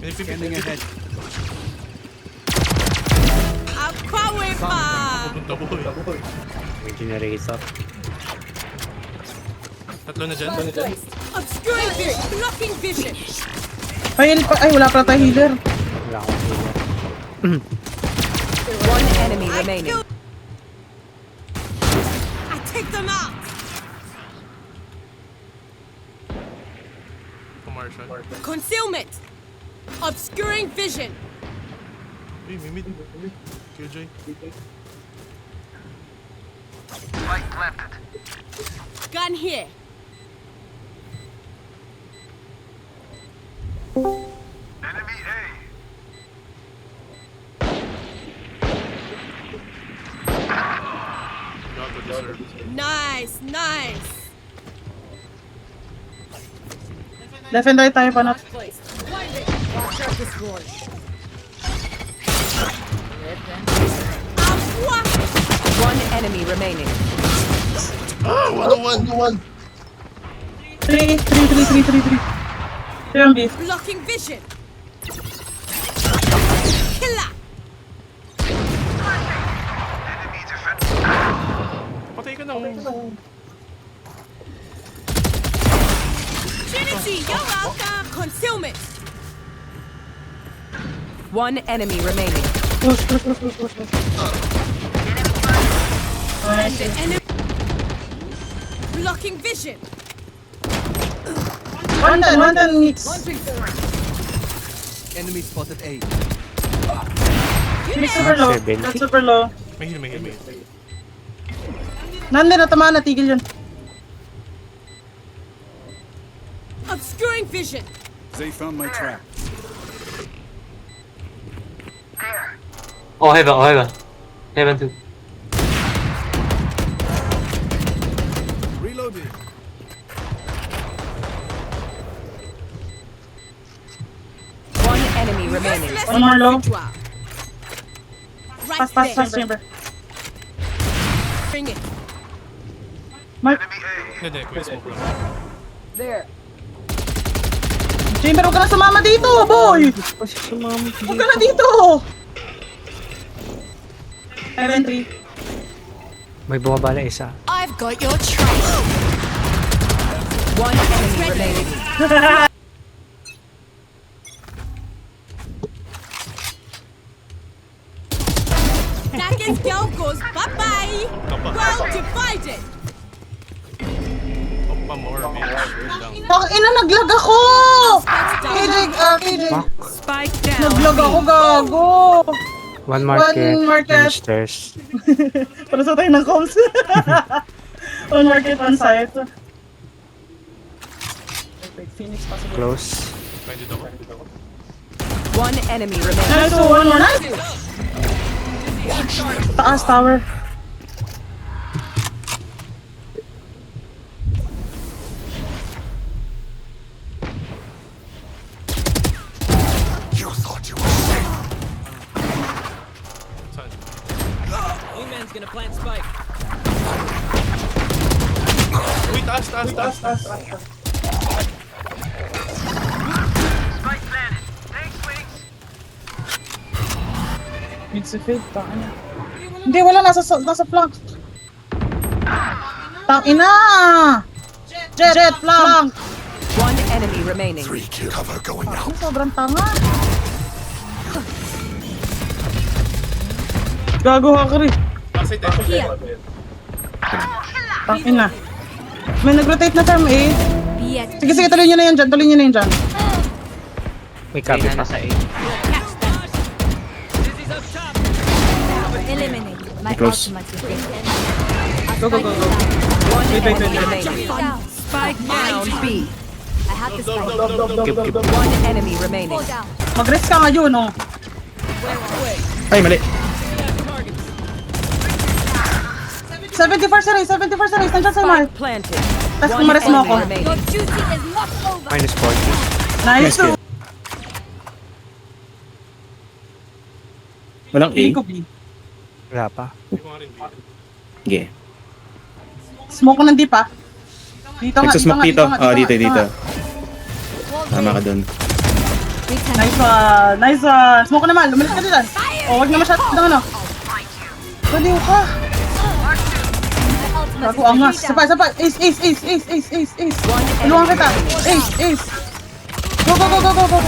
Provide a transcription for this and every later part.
Scanning ahead. Power pa! Pupunta boy. May generator. Tatlo na dyan. Obscuring vision! Blocking vision! Ay, wala pala tayo healer. Wala akong healer. One enemy remaining. I take them out! Commercial. Concealment! Obscuring vision! Uy, may mid. Killjoy. Gun here! Gago deserve. Nice! Nice! Defend right tayo pa na. One enemy remaining. Ah, 101. 3. 3 on B. Blocking vision! Killer! Patay ka na. Trinity, you're welcome! Concealment! One enemy remaining. Push. The enemy... Blocking vision! One done mix. Enemy spotted A. Mix super low. 70. That's super low. May heal. Nandun, natamaan na. Tigil yun. Obscuring vision! They found my trap. Oh, heaven. Heaven too. Reloading. One enemy remaining. Merciless One more low. ritual. Right Pass there. chamber. Bring it. Mark. Hindi, quick smoke lang. There. Chamber, huwag ka na sumama dito, boy! Huwag ka na dito! 7-3. May bumabala isa. I've got your trail. One enemy remaining. Naggin's girl goes bye-bye. Kapa. Well divided. Kapa more, bitch. Wait lang. Ina, naglag ako! KJ. Spike down. Naglag ako, gago! One market. One market. One stairs. Para sa tayo ng comms. One market, one site. Phoenix possible. Close. Find it ako. One enemy remaining. Nice, so one more. Nice! Taas tower. Saan? Wingman's gonna plant spike. Uy, taas. Mid si Fade, tangina. Hindi, wala. Nasa flank. Tangina! Jet, flank! One enemy remaining. Sobrang tanga. Gago hacker eh. Backside tayo. Tangina. May nag-rotate na term eh. Sige, tuloy nyo na yan dyan. May copy pa. Eliminate. My Close. ultimate is ready. Go. One Wait. enemy remaining. Down. Spike down B. I have the spike. Keep. One enemy remaining. Fall down. Mag-rest ka ngayon, oh. Ay, mali. 74 sa race. Nandiyan sa Mark. Spike planted. Tapos One kumares mo enemy ako. remaining. Your duty is not over. Minus 40. Nice. kill. Walang Pili A. ko B. Wala pa. Hindi ko nga rin. Sige. Smoke ko ng deep ah. Dito nga. Nagsusmoke dito. nga, Oh, dito. nga. Tama ka dun. Nice one. Nice one. Smoke ka naman. Lumalit ka dyan. Oh, wag na masyado ng ano. Baliw ka. Bago angas. Sapay, sapay. Ace, ace, ace, ace, ace, ace, ace. Tulungan kita. Ace, ace. Go, go, go, go, go, go.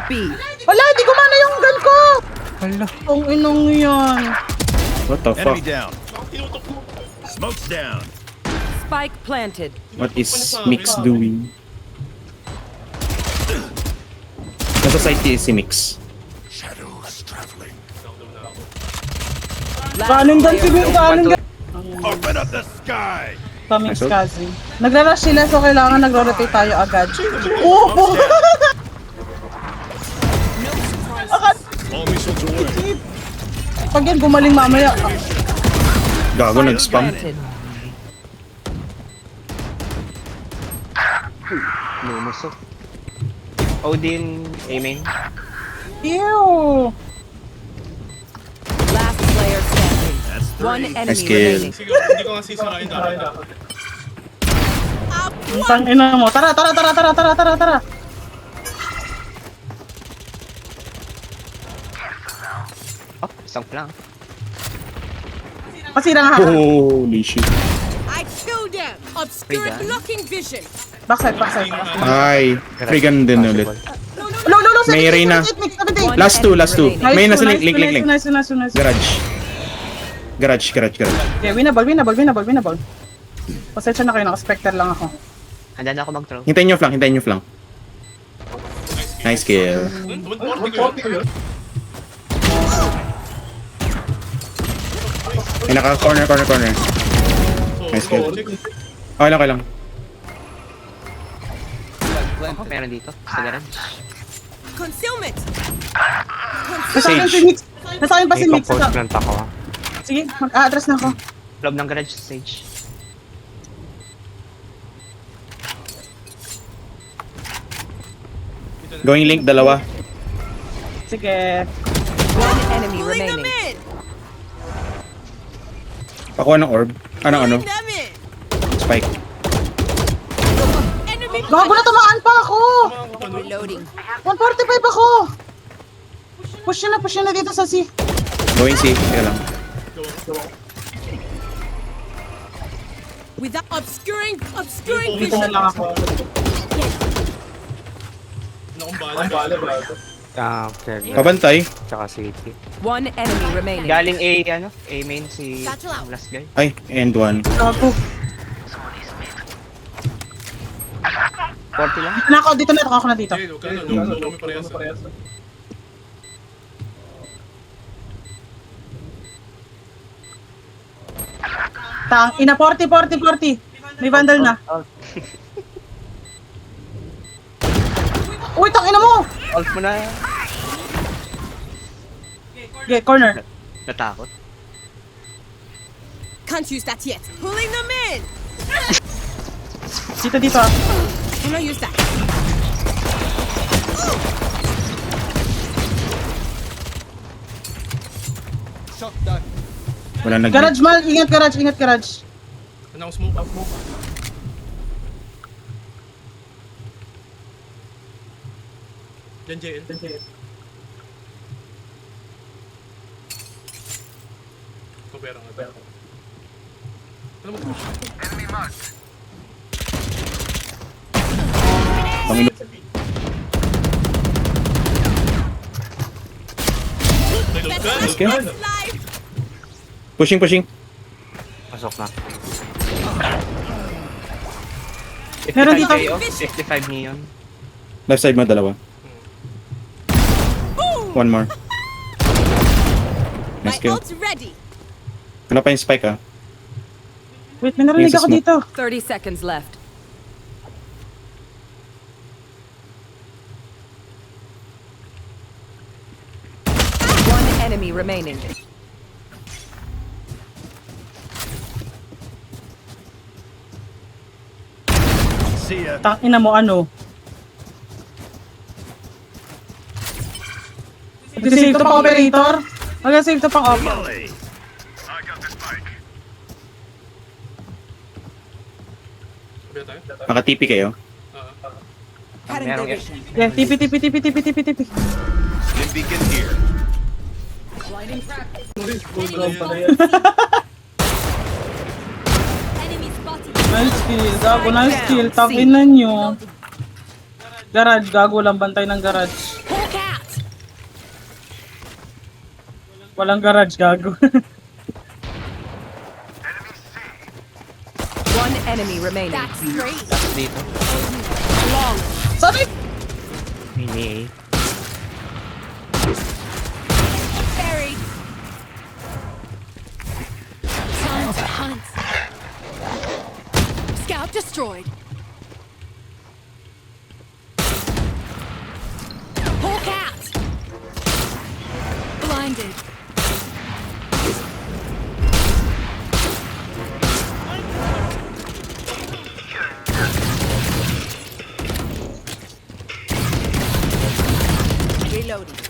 B. Wala, di gumana yung gun ko. Hala. Ang inong yan. What the fuck? Enemy down. Smoke's down. Spike planted. What is Mix doing? Nasa site si Mix. Running gun si Mix. Running gun. Open up the sky. Kaming kasi. Nagra-rush sila so kailangan nagro-rotate tayo agad. Oh! All missiles away. Pag yan gumaling mamaya. Gago, nag-spam. Planted. Lumusok. Odin, amen. Ew! Last player standing. One enemy Nice kill. remaining. Sige, hindi ko nga sisirain dapat. Tang ina mo. Tara, tara, tara, tara, tara, tara, tara. Oh, isang lang. Pasira nga. Holy shit. I killed them. Obscuring Wait, blocking vision. Backside, backside. Ay, freaking din ulit. No, no, no. May Reyna. One Last two, last two. enemy May Nice, nasa nice, link, link, link. nice, nice, nice. Garage. Garage, garage, garage. Okay, winnable, winnable, winnable, winnable. Pasensya na kayo, naka-specter lang ako. Handa na ako mag-throw. Hintayin nyo flank, hintayin nyo flank. Nice kill. May naka-corner, corner, corner. Nice kill. Okay lang, okay lang. Oh, meron dito. Sa garage. Concealment. Nasa akin si Mix. Nasa akin pa si Mix. Sige, mag-a-address na ako. Loob ng garage stage. Going link, dalawa. Sige. One enemy Pulling them remaining. in. Pakuha ng orb. Ano, ano? Pulling them in. Spike. Enemy. Gago na tamaan pa ako! Reloading. 145 ako! Push nyo na dito sa C. Going C. Kaya lang. Without obscuring Dito na vision. lang ako. Pabantay. One enemy remaining. Galing A, ano? A main si Satchel out. last guy. Ay, end one. Gago. 40 lang. Dito na ako na dito. Sige, huwag ka na. Kami parehas. Tang, ina 40, 40, 40. May vandal na. Uy, tang ina mo! Ult mo na. Okay, corner. Natakot. Can't use that yet. Pulling them in. Dito ah. Do not use that. Shot done. Wala nag- Garage mal, ingat garage, ingat garage. Ano ang smoke? Yan, JL. Kapera nga. Ano mo? Panginoon. That's kill. life. Life. Pushing, pushing. Meron dito. 55 neon. Left side mo, dalawa. One more. My Nice kill. ult's ready. Ano pa yung spike, ah? Wait, may narinig Yes, ako smoke. dito. 30 seconds left. One enemy remaining. See ya. Tang ina mo ano? Mag-save to pang operator? Mag-save to pang op. Molly. Kapera tayo? Naka-TP kayo. Cutting Merong their vision. Yeah, TP. Stim beacon here. Enemy spotted. Nice kill, gago, nice kill. Takinan nyo. Garage, gago lang bantay ng garage. Hawk out. Walang garage, gago. One enemy remaining. That's great. Dito. Long. Sorry! Mini Buried. Time to hunt. Scout destroyed. Hawk out. Blinded. Reloading.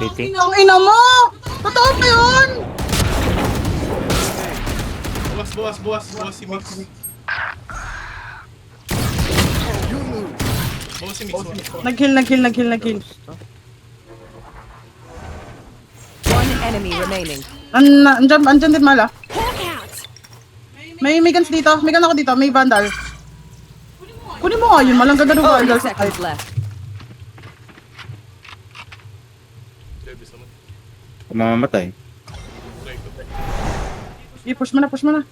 City. Ang ina mo! Totoo ba yun? Buwas si Mix. Buwas si Mix. Nag-heal. One enemy remaining. Andyan din mala. Hawk out. May guns dito. May gun ako dito. May vandal. Kunin mo nga yun. Malang ganda ng vandal 30 sa seconds left. Kung mamamatay. Sige, push mo na.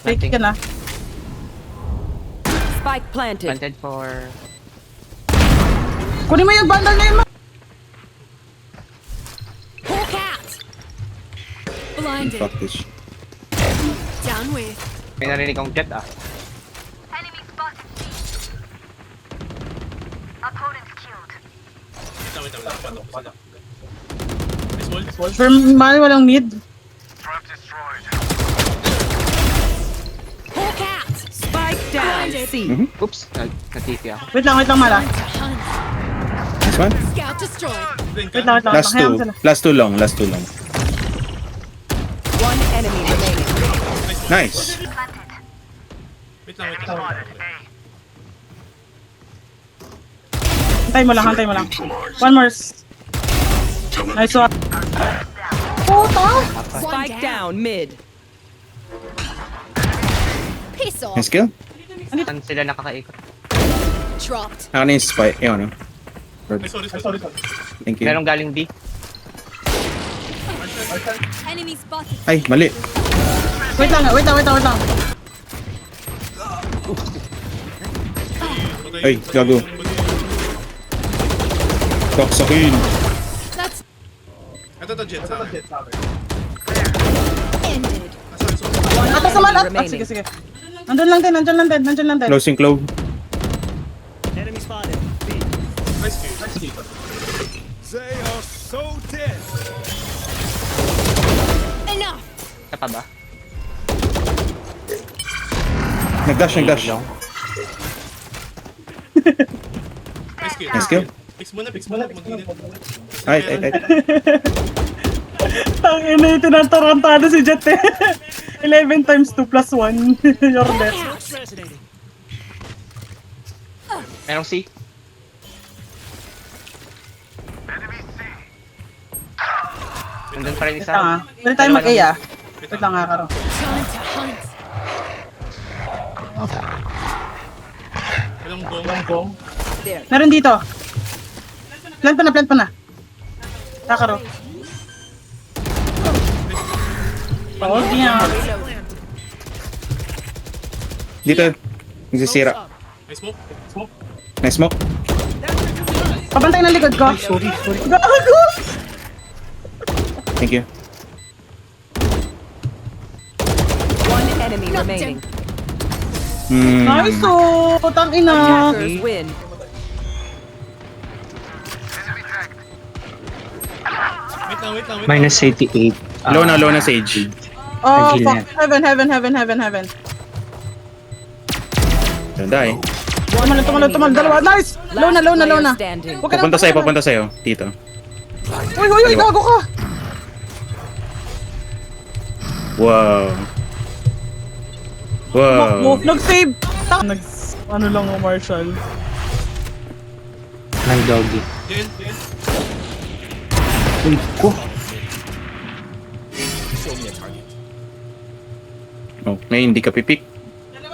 Take ka na. Spike planted. Planted for... Kunin mo yung vandal na yun. Hawk out. Blinded. Fuck this. Down with. May narinig akong jet ah. Wait. Small. For mali walang mid. Hawk out. Spike down. C. Oops, nag-TP ako. Wait lang mala. Time to hunt. This one? Scout destroyed. Wait lang. Last Hayaan mo two. sila. Last two long. One enemy remaining. Nice. Wait lang. Hantay mo lang. One more. Nice one. Puta! Spike down mid. Piss off. Nice kill. Saan sila nakakaikot? Dropped. Ako na yung spy. Ayun, ano. Ay, sorry. Thank you. Merong galing B. Enemy spotted. Ay, mali. Wait lang. Ay, gago. Toxakin. That's Ito jet sa akin. ended. Atas naman. Remaining. Sige. Nandun lang din. Closing clove. Nice kill. They are so dead. Enough. Isa pa ba? Nag-dash. Nice kill. Nice kill. Fix mo na. Mag-init. Ay. Ang ina yung tinatarantado si Jet eh. 11 times 2 plus 1. Your death. Merong C. Nandun pa rin isa. Pwede tayo mag-A ah. Wait lang nga, Karo. Time to hunt. Walang bomb. Meron dito. Plant pa na. Karo. Oh, yeah. Dito. Nagsisira. Nice smoke. Nice smoke. Pabantay ng likod ko. Sorry. Gago! Thank you. One enemy remaining. Nice oh! Putang ina. Attackers win. Wait lang. Minus 88. Low na Sage. Oh, Nag-heal fuck. Heaven. Don't die. Tumal. Dalawa. Nice! Low na. Player standing. Huwag ka na- Papunta sa'yo. Dito. Uy, gago ka! Wow. Wow. Nag-save. Ano lang o Marshall. Ng doggy. Diyan. Uy, ko. Oh, ngayon hindi ka pipik.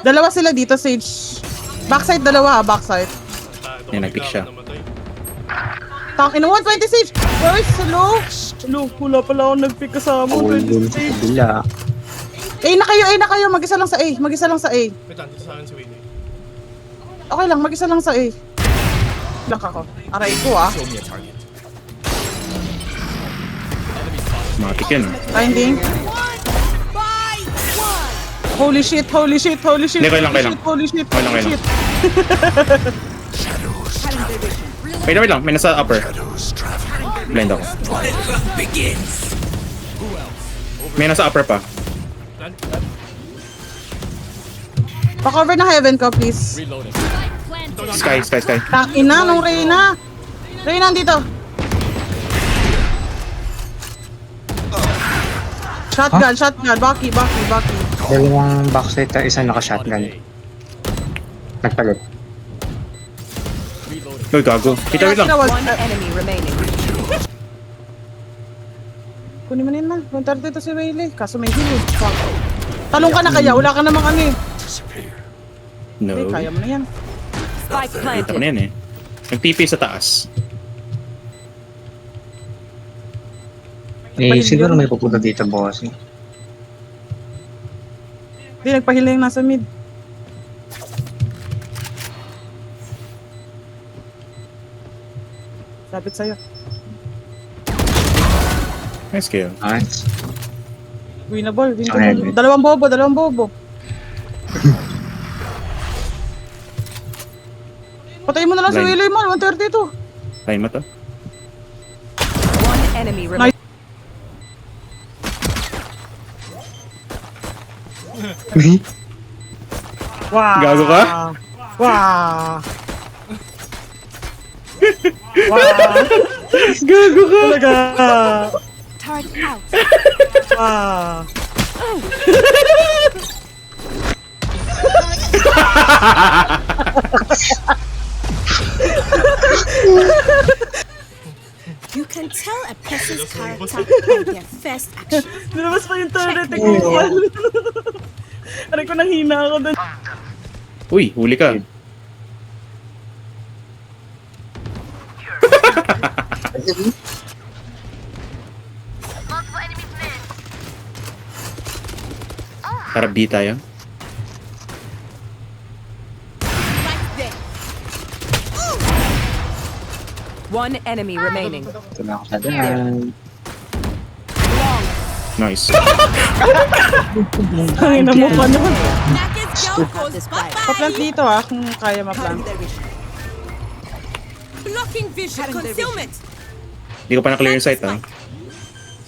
Dalawa sila dito, Sage. Backside dalawa, backside. Yan, nag-pick siya. Tangin na 120 Sage. Guys, hello? Hello, wala pala ako nag-pick kasama. All 20 dun sa Sage. kabila. A na kayo. Mag-isa lang sa A. Mag-isa lang sa A. Wait lang, dito sa akin si Wayne. Okay lang, mag-isa lang sa A. Lock ako. Aray ko ah. Show me a target. Matik yan. Finding. Holy shit, holy shit, holy shit. Hindi, kailang, kailang. Holy shit, Kailang, holy kailang. shit. Wait lang. May nasa upper. Blind ako. May nasa upper pa. Pa-cover na heaven ko, please. Sky. Tangina nung Reyna. Reyna, andito. Shotgun. Baki. Dalawang backside ta, isa naka-shotgun. Nagpalit. Uy, gago. Kita wait lang. One enemy remaining. Kunin mo na yun na. 130 to si Waylay. Kaso may heal. Fuck. Talong ka na kaya. Wala ka namang ano eh. No. Eh, kaya mo na yan. Spike Kita ko na planted. yan eh. Nag-TP sa taas. Eh, siguro may pupunta dito, boss. Hindi, nagpahila yung nasa mid. Lapit sa'yo. Nice kill. Nice. Winnable. Okay. Dalawang bobo. Patayin mo na lang si Line. Waylay man. 132. Line mo to. One enemy remaining. Wow. Gago ka? Wow. Gago ka! Talaga. Turret out. Wow. You can tell a person's character by their first action. Nilabas pa yung turret. Tignan. Aray ko nahina ako doon. Uy, huli ka. Tara, B tayo. Right there. One enemy remaining. Ito na ako sa dyan. Nice. Tangin na mo pa naman. Naked girl goes bye-bye. Pa-plant dito ah, kung kaya ma-plant. Blocking vision. Concealment. Hindi ko pa na-clear yung sight ah.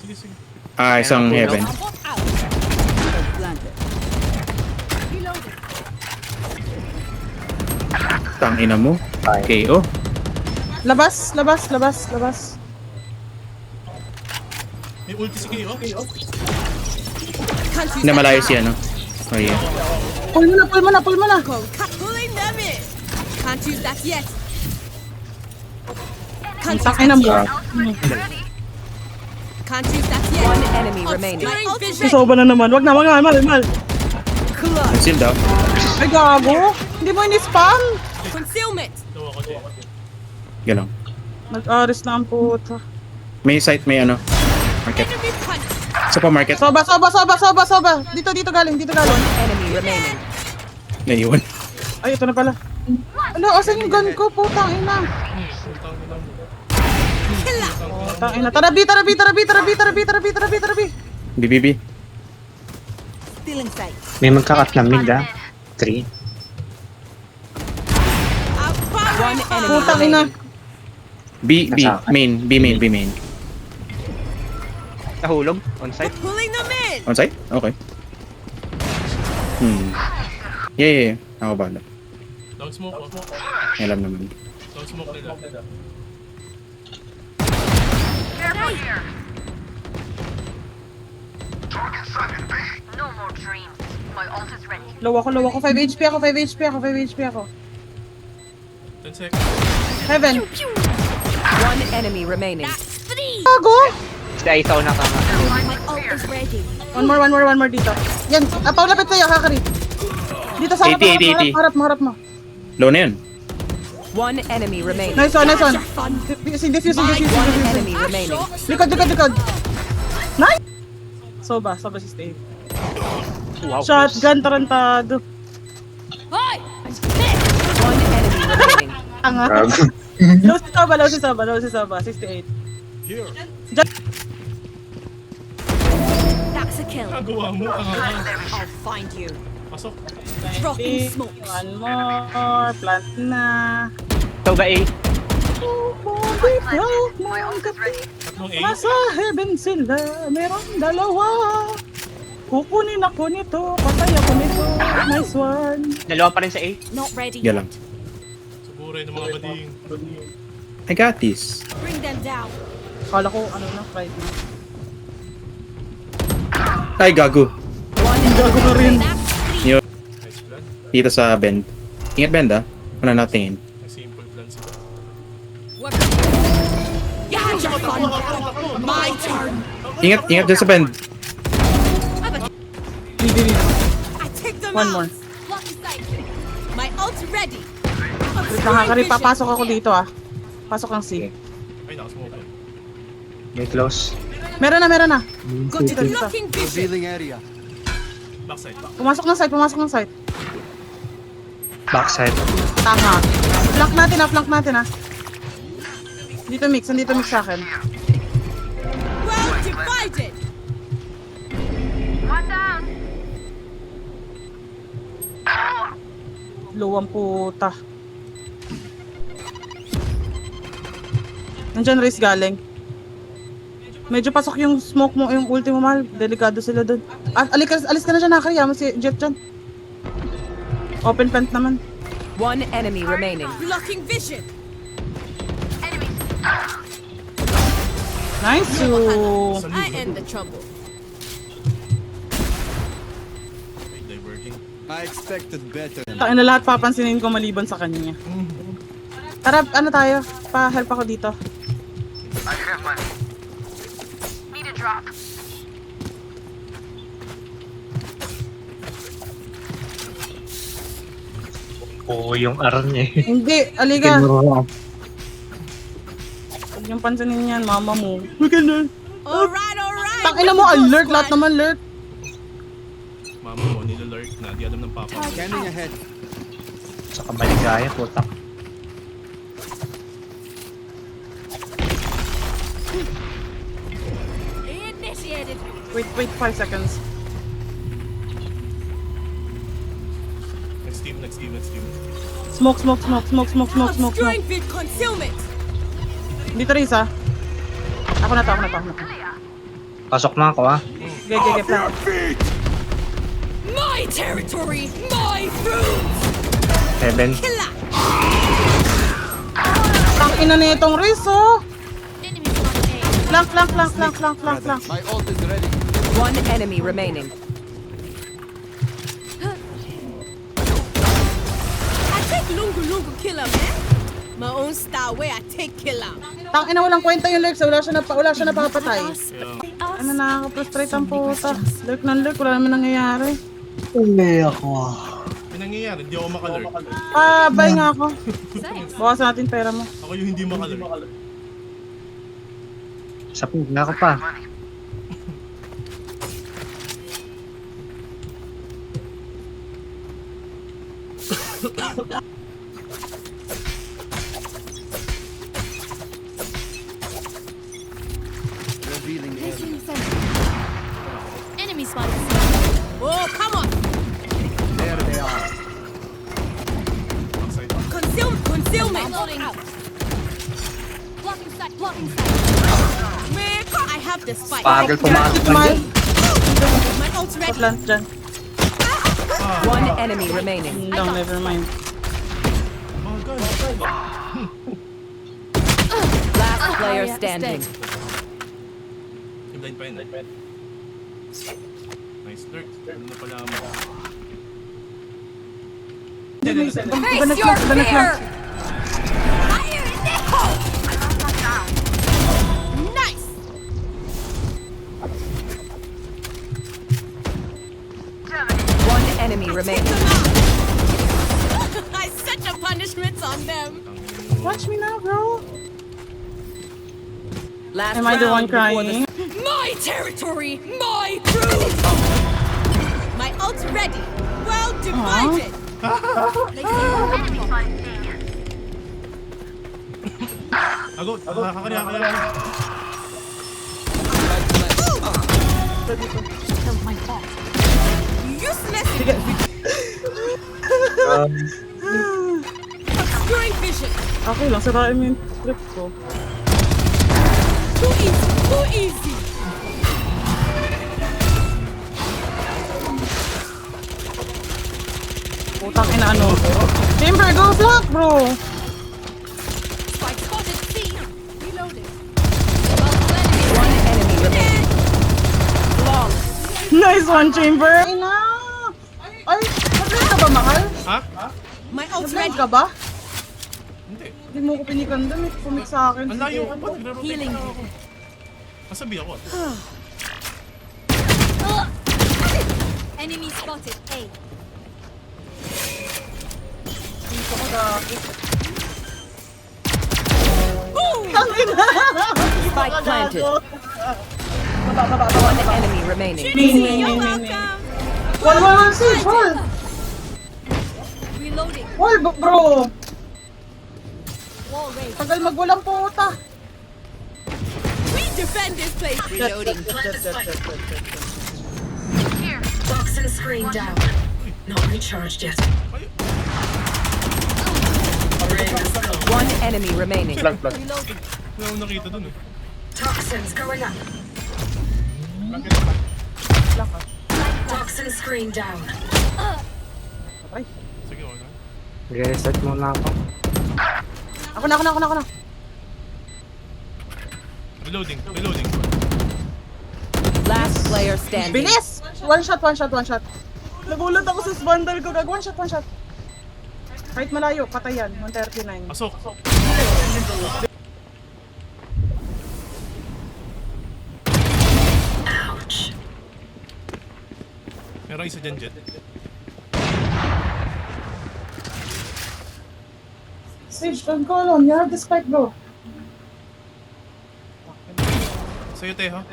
Sige. Ah, isang heaven. Walk out. Tangina mo. KO. Labas. May ulti si KO. Can't use Hindi that malayo now. siya, no? Oh yeah. Pull mo na. Pulling them in. Can't use that yet. Can't use Tangin na that mo. yet. Can't use that yet. One enemy remaining. Obscuring vision. Isoba na naman. Wag na, mal. Conceal daw. Ay, gago. Hindi mo ini-spam. Concealment. Dawa ko dyan. Galang. Nag-aris na ang puta. May site, may ano. Market. Enemy punch. Sa pa market. Soba. Dito galing. Enemy remaining. Naiwan. Ay, ito na pala. Ano, asan yung gun ko? Putang ina. Killer. Putang ina. Tarabi. BBB. Still in sight. May magkakat na mid, ah. 3. One enemy Putang ina. remaining. B. B main. Nahulog? On site? Pulling them in. On site? Okay. Yeah. Ako bala. Down smoke. Alam naman. Down smoke nila. No more dreams. Low ako. 5 HP ako. 10 seconds. Heaven. One enemy remaining. That's three. Gago. Si Aisaw na tama. My ult is ready. One more dito. Yan, paulapit sa'yo, Kakari. Dito sa 80. harap mo. Low na yun. One enemy remaining. Nice one. Diffusing. One enemy remaining. Likod. Nice! Soba 68. Wow. Shotgun, tarantado. Hoy! One enemy remaining. Anga. Grabe. Low si Soba, 68. Here. That's a kill. Nagawa mo. I'll find you. Pasok. Dropping smoke. One more, plant na. So ba A? Tatlong A. Nasa heaven sila, meron dalawa. Kukunin ako nito, patay ako nito. Nice one. Dalawa pa rin sa A? Not ready Yan lang. Suburay ng mga bading. I got this. Bring them down. Kala ko, fried na. Ay, gago. One enemy remaining. That's three. Nice plan. Dito sa bend. Ingat bend ah. Wala natingin. May simple plan sila. You had your fun. My turn. Ingat dyan sa bend. I take them One out. more. Blocking sight. My ult ready. Wait lang, Kakari, papasok ako dito ah. Pasok ang C. Ay, nakasmoke. May close. Meron na. Good Dito. blocking vision. Revealing area. Backside. Pumasok ng site. Backside. Tama. Flank natin ah. Nandito mix sa akin. Well divided. Low ang puta. Nandyan race galing. Medyo pasok yung smoke mo, yung ulti mo, mahal. Delikado sila dun. Alis ka na dyan, Nakari. Yaman si Jet dyan. Open plant naman. One enemy remaining. Blocking vision. Nice. So, I end the trouble. Ay, diverging. I expected better. tayo na lahat papansinin ko maliban sa kanya. Tara, ano tayo? Pa-help ako dito. Oo, yung R niya eh. Hindi, aliga. Tinuro. Huwag niyong pansinin yan, mama mo. Huwag ka na. Alright. Tangina mo, alert. Lahat naman alert. Mama mo, nilalurk na. Di alam ng papa mo. Scanning ahead. Sa kamaligaya, putak. Initiated. Wait, 5 seconds. Next team. Smoke. Obscuring field concealment. Dito rin isa. Ako na to. Pasok na ako ah. Ge, plan. My territory. My fruits. Heaven. Killer. Tangina na itong race, oh. Enemy spotted A. Flank. My ult is ready. One enemy remaining. I take lungu killer, man. My own style way I take killer. Tangina, walang kwenta yung lurks. Wala siya na papatay. Yeah. Ano, nakaka-frustrate ang puta. Lurk, wala naman nangyayari. Uli ako. May nangyayari, hindi ako makalurk. Buy nga ako. Bawasan natin pera mo. Ako yung hindi makalurk. Sa pugna ko pa. Revealing area. Enemy spotted. Oh, come on. There they are. Backside. Concealment. Blocking sight. Man, I have the spike. Pagal pumasok na Mal, dyan. My ult's ready. plant dyan. One enemy remaining. No, never mind. Last player standing. Yung blind pa yun. Nice Nice lurk. Ano na pala mo? Face your Ganit fear! lang. Fire in the hole! Nice! One enemy remaining. I set a punishment on them. Watch me now, bro. Last Am I the one round before crying? My territory, my truth. My ult's ready. Well divided. Ago, kakakanya. Useless. Obscuring vision. Okay lang, sarain mo yung trip ko. Too easy. Too easy. Putang ina ano. Chamber, go block, bro. Spike spotted. C. Reloading. one enemy remaining. Long. Nice one, Chamber. Ay na. Ay, nag-blind ka ba, mahal? Ha? My ult's Nag-blind ready. ka ba? Hindi. Hindi mo ko pinikan doon. May pumik sa akin. Ang layo Sige. ko pa. Nagre-rotate Healing. na ako. Masabi ako. Enemy spotted. A. Dito ko dati. Boom! Spike planted. Baba. One enemy remaining. You're welcome. Wall, Sage, wall. Reloading. Wall, bro. Wall raised. Tagal magwalang puta. We defend this place. Reloading. Toxin screen down. Not recharged yet. One enemy remaining. Plug. Wala akong nakita dun eh. Toxins going up. Toxin screen down. Sige, wala. Reset muna ako. Ako na. Reloading. Last player standing. Bilis! One shot. Nagulat ako sa bundle ko. One shot. Kahit malayo, patayan. 139. Pasok. Ouch. Meron isa dyan, Jet. Sage, don't call on. You have the spike, bro. Sa'yo, Teho.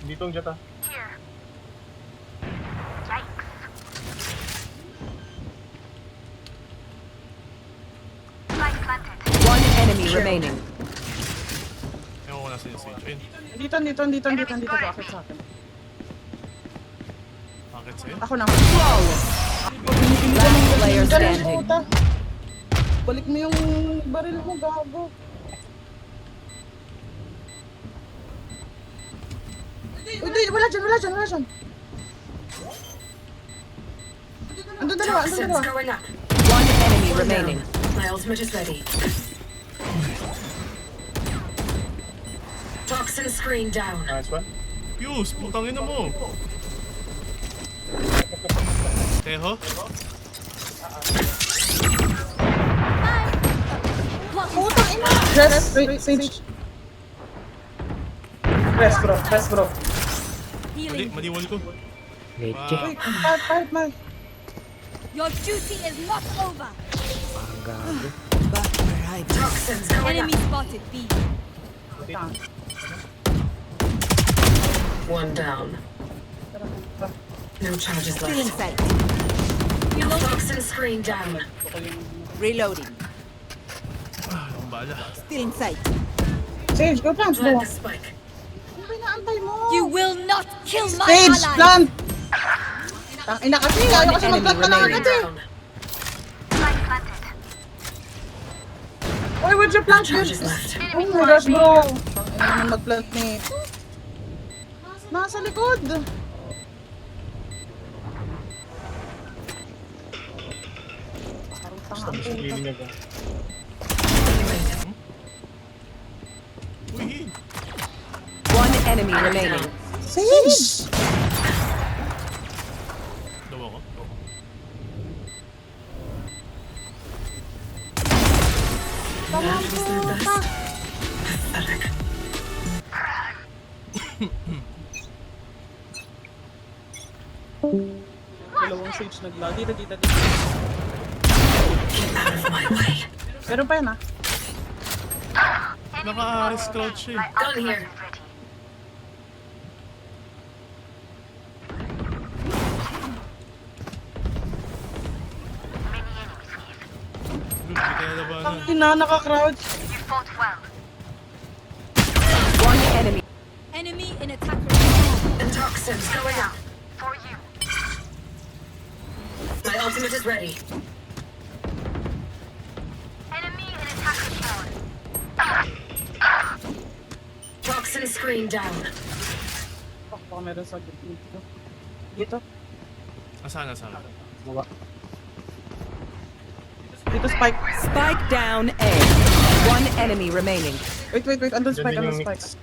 Dito ang Jet ah. One enemy remaining. Ewan ko nasa yung Sage. Ayun. Dito. Bakit sa akin? Bakit sa'yo? Ako na. Last player Ganun, standing. puta. Balik mo yung baril mo, gago. Uy, wala dyan. Andun dalawa. Toxins going up. One enemy remaining. My ultimate is ready. Toxin screen down. Fuse, putang ina mo. Teho? Putang ina! Sage. Press, bro. Maliwal ko. Leche. Uy, kahit mal. Your duty is not over. Ang gago. Toxins going up. Enemy spotted. B. One down. No charges Feeling left. sight. Toxin screen down. Reloading. Ang bala. Still in sight. Sage, go plant, bro. Plant the spike. Ano ba inaantay mo? You will not kill my Sage, ally. plant! Ina kasi, ayaw kasi enemy mag-plant ka na remaining. agad eh. Why would you plant yun? Charges left. Oh my gosh, bro. Ano naman mag-plant ni... Nasa likod. Parang tanga ang puta. enemy remaining. Sage! Dawa ko. That was their best. Pathetic. Dalawang Sage naglag. Dito. Get out of my way. Meron pa yan ah. Naka-ice crouch siya eh. Gun here. Hindi kaya labanan. Ang ina, naka-crouch. One enemy. Enemy in attacker. And toxins going out. My ultimate is ready. Toxin screen down. Baka meron sa dito. Dito. Asana. Dito spike. Spike down A. One enemy remaining. Wait. Andun spike, Doon andun yung spike. mix.